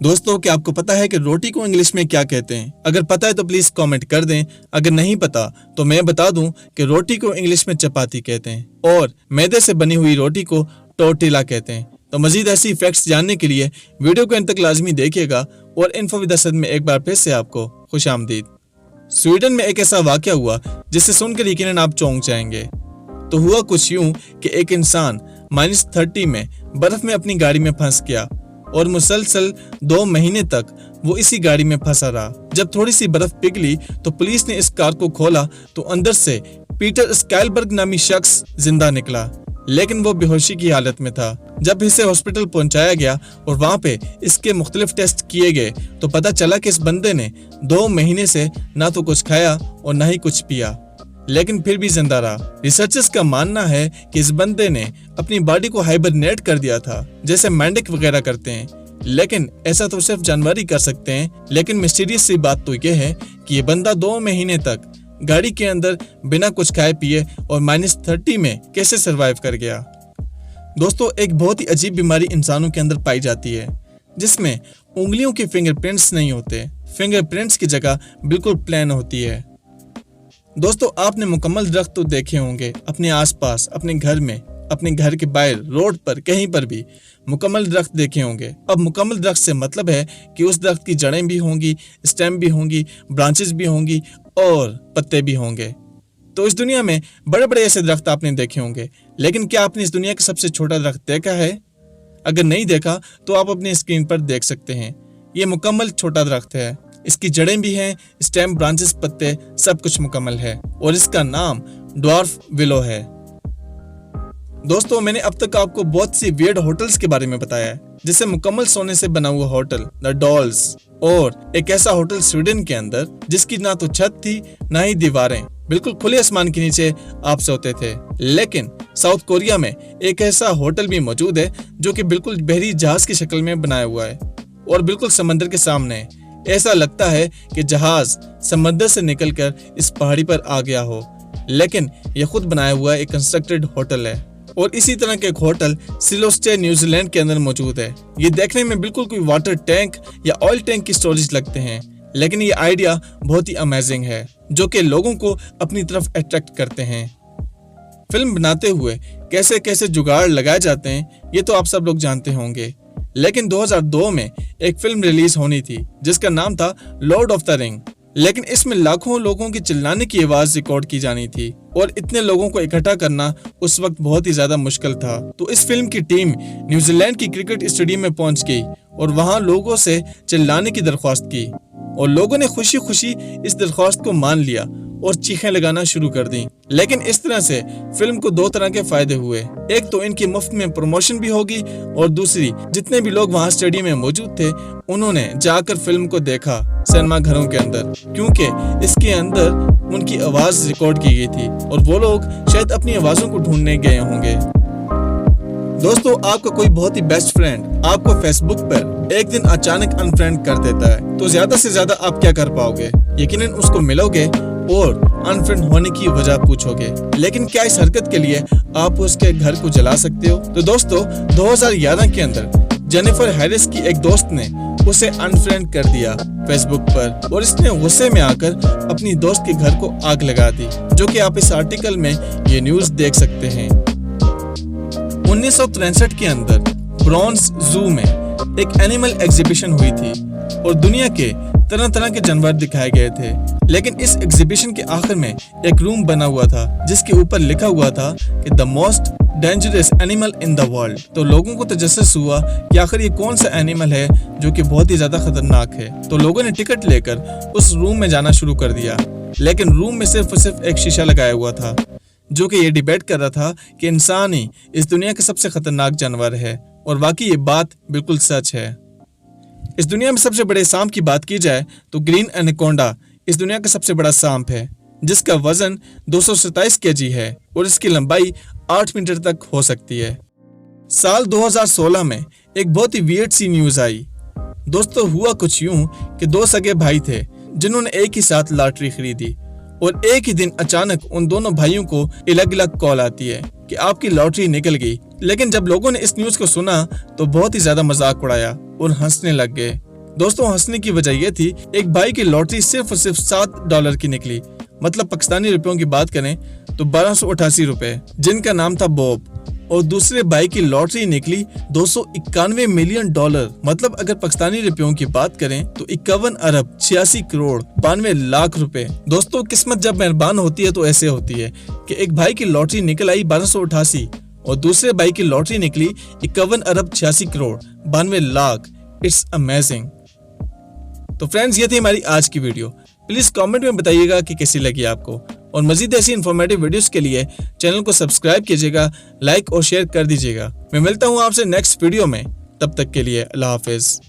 दोस्तों, क्या आपको पता है कि रोटी को इंग्लिश में क्या कहते हैं? अगर पता है तो प्लीज कमेंट कर दें। अगर नहीं पता तो मैं बता दूं कि रोटी को इंग्लिश में चपाती कहते हैं और मैदे से बनी हुई रोटी को टोर्टिला कहते हैं। तो मजीद ऐसी फैक्ट्स जानने के लिए वीडियो को अंत तक लाजमी देखिएगा। और इन्फो विद असद में एक बार फिर से आपको खुशामदीद। स्वीडन में एक ऐसा वाकया हुआ जिसे सुनकर यकीनन आप चौंक जाएंगे। तो हुआ कुछ यूं कि एक इंसान -30 में बर्फ में अपनी गाड़ी में फंस गया और मुसलसल 2 महीने तक वो इसी गाड़ी में फंसा रहा। जब थोड़ी सी बर्फ पिघली तो पुलिस ने इस कार को खोला तो अंदर से पीटर स्काइलबर्ग नामी शख्स जिंदा निकला, लेकिन वो बेहोशी की हालत में था। जब इसे हॉस्पिटल पहुंचाया गया और वहां पे इसके मुख्तलिफ टेस्ट किए गए तो पता चला कि इस बंदे ने 2 महीने से ना तो कुछ खाया और ना ही कुछ पिया, लेकिन फिर भी जिंदा रहा। रिसर्चर्स का मानना है कि इस बंदे ने अपनी बॉडी को हाइबरनेट कर दिया था, जैसे मेंढक वगैरह करते हैं, लेकिन ऐसा तो सिर्फ जानवर ही कर सकते हैं। लेकिन मिस्टीरियस सी बात तो यह है कि ये बंदा 2 महीने तक गाड़ी के अंदर बिना कुछ खाए पिए और -30 में कैसे सरवाइव कर गया। दोस्तों, एक बहुत ही अजीब बीमारी इंसानों के अंदर पाई जाती है जिसमें उंगलियों के फिंगरप्रिंट्स नहीं होते। फिंगरप्रिंट्स की जगह बिल्कुल प्लेन होती है। दोस्तों, आपने मुकम्मल दरख्त तो देखे होंगे अपने आसपास, अपने घर में, अपने घर के बाहर, रोड पर, कहीं पर भी मुकम्मल दरख्त देखे होंगे। अब मुकम्मल दरख्त से मतलब है कि उस दरख्त की जड़ें भी होंगी, स्टेम भी होंगी, ब्रांचेस भी होंगी और पत्ते भी होंगे। तो इस दुनिया में बड़े बड़े ऐसे दरख्त आपने देखे होंगे, लेकिन क्या आपने इस दुनिया का सबसे छोटा दरख्त देखा है? अगर नहीं देखा तो आप अपनी स्क्रीन पर देख सकते हैं। ये मुकम्मल छोटा दरख्त है। इसकी जड़ें भी हैं, स्टेम, ब्रांचेस, पत्ते, सब कुछ मुकम्मल है और इसका नाम ड्वार्फ विलो है। दोस्तों, मैंने अब तक आपको बहुत सी वियर्ड होटल्स के बारे में बताया है, जैसे मुकम्मल सोने से बना हुआ होटल द डॉल्स, और एक ऐसा होटल स्वीडन के अंदर जिसकी ना तो छत थी ना ही दीवारें, बिल्कुल खुले आसमान के नीचे आप सोते थे। लेकिन साउथ कोरिया में एक ऐसा होटल भी मौजूद है जो कि बिल्कुल बहरी जहाज की शक्ल में बनाया हुआ है और बिल्कुल समंदर के सामने है। ऐसा लगता है कि जहाज समंदर से निकलकर इस पहाड़ी पर आ गया हो, लेकिन यह खुद बनाया हुआ एक कंस्ट्रक्टेड होटल है। और इसी तरह के एक होटल सिलोस्टे न्यूजीलैंड के अंदर मौजूद है। ये देखने में बिल्कुल कोई वाटर टैंक या ऑयल टैंक की स्टोरेज लगते हैं, लेकिन ये आइडिया बहुत ही अमेजिंग है जो कि लोगों को अपनी तरफ अट्रैक्ट करते हैं। फिल्म बनाते हुए कैसे कैसे जुगाड़ लगाए जाते हैं ये तो आप सब लोग जानते होंगे, लेकिन 2002 में एक फिल्म रिलीज होनी थी जिसका नाम था लॉर्ड ऑफ द रिंग, लेकिन इसमें लाखों लोगों की चिल्लाने की आवाज रिकॉर्ड की जानी थी और इतने लोगों को इकट्ठा करना उस वक्त बहुत ही ज्यादा मुश्किल था। तो इस फिल्म की टीम न्यूजीलैंड की क्रिकेट स्टेडियम में पहुंच गई और वहां लोगों से चिल्लाने की दरख्वास्त की और लोगों ने खुशी खुशी इस दरख्वास्त को मान लिया और चीखें लगाना शुरू कर दी। लेकिन इस तरह से फिल्म को 2 तरह के फायदे हुए। एक तो इनकी मुफ्त में प्रमोशन भी होगी और दूसरी, जितने भी लोग वहां स्टेडियम में मौजूद थे उन्होंने जाकर फिल्म को देखा सिनेमा घरों के अंदर, क्योंकि इसके अंदर उनकी आवाज रिकॉर्ड की गई थी और वो लोग शायद अपनी आवाजों को ढूंढने गए होंगे। दोस्तों, आपका कोई बहुत ही बेस्ट फ्रेंड आपको फेसबुक पर एक दिन अचानक अनफ्रेंड कर देता है, तो ज्यादा से ज्यादा आप क्या कर पाओगे? यकीनन उसको मिलोगे और अनफ्रेंड होने की वजह पूछोगे। लेकिन क्या इस हरकत के लिए आप उसके घर को जला सकते हो? तो दोस्तों, 2011 के अंदर जेनिफर हैरिस की एक दोस्त ने उसे अनफ्रेंड कर दिया फेसबुक पर और इसने गुस्से में आकर अपनी दोस्त के घर को आग लगा दी, जो कि आप इस आर्टिकल में ये न्यूज देख सकते हैं। 1963 के अंदर ब्रॉन्ज जू में एक एनिमल एग्जीबिशन हुई थी और दुनिया के तरह तरह के जानवर दिखाए गए थे। लेकिन इस एग्जीबिशन के आखिर में एक रूम बना हुआ था जिसके ऊपर लिखा हुआ था कि the most dangerous animal in the world. तो लोगों को तजस्सुस हुआ कि आखिर ये कौन सा एनिमल है जो कि बहुत ही ज्यादा खतरनाक है। तो लोगों ने टिकट लेकर उस रूम में जाना शुरू कर दिया, लेकिन रूम में सिर्फ और सिर्फ एक शीशा लगाया हुआ था जो कि ये डिबेट कर रहा था कि इंसान ही इस दुनिया का सबसे खतरनाक जानवर है। और वाकई ये बात बिल्कुल सच है। इस दुनिया में सबसे बड़े सांप की बात की जाए तो ग्रीन एनाकोंडा इस दुनिया का सबसे बड़ा सांप है, जिसका वजन 227 केजी है और इसकी लंबाई 8 मीटर तक हो सकती है। साल 2016 में एक बहुत ही वियर्ड सी न्यूज आई। दोस्तों, हुआ कुछ यूं कि 2 सगे भाई थे जिन्होंने एक ही साथ लॉटरी खरीदी और एक ही दिन अचानक उन दोनों भाइयों को अलग अलग कॉल आती है कि आपकी लॉटरी निकल गई। लेकिन जब लोगों ने इस न्यूज को सुना तो बहुत ही ज्यादा मजाक उड़ाया और हंसने लग गए दोस्तों हंसने की वजह यह थी, एक भाई की लॉटरी सिर्फ और सिर्फ $7 की निकली, मतलब पाकिस्तानी रुपयों की बात करें तो 1288 रुपए, जिनका नाम था बॉब। और दूसरे भाई की लॉटरी निकली $291 मिलियन, मतलब अगर पाकिस्तानी रुपयों की बात करें तो 51 अरब 86 करोड़ 92 लाख रुपए। दोस्तों किस्मत जब मेहरबान होती है तो ऐसे होती है कि एक भाई की लॉटरी निकल आई 1288 और दूसरे भाई की लॉटरी निकली 51 अरब 86 करोड़ 92 लाख। It's amazing. तो फ्रेंड्स ये थी हमारी आज की वीडियो। प्लीज कमेंट में बताइएगा कि कैसी लगी आपको, और मजीद ऐसी इन्फॉर्मेटिव वीडियोस के लिए चैनल को सब्सक्राइब कीजिएगा, लाइक और शेयर कर दीजिएगा। मैं मिलता हूँ आपसे नेक्स्ट वीडियो में, तब तक के लिए अल्लाह हाफिज।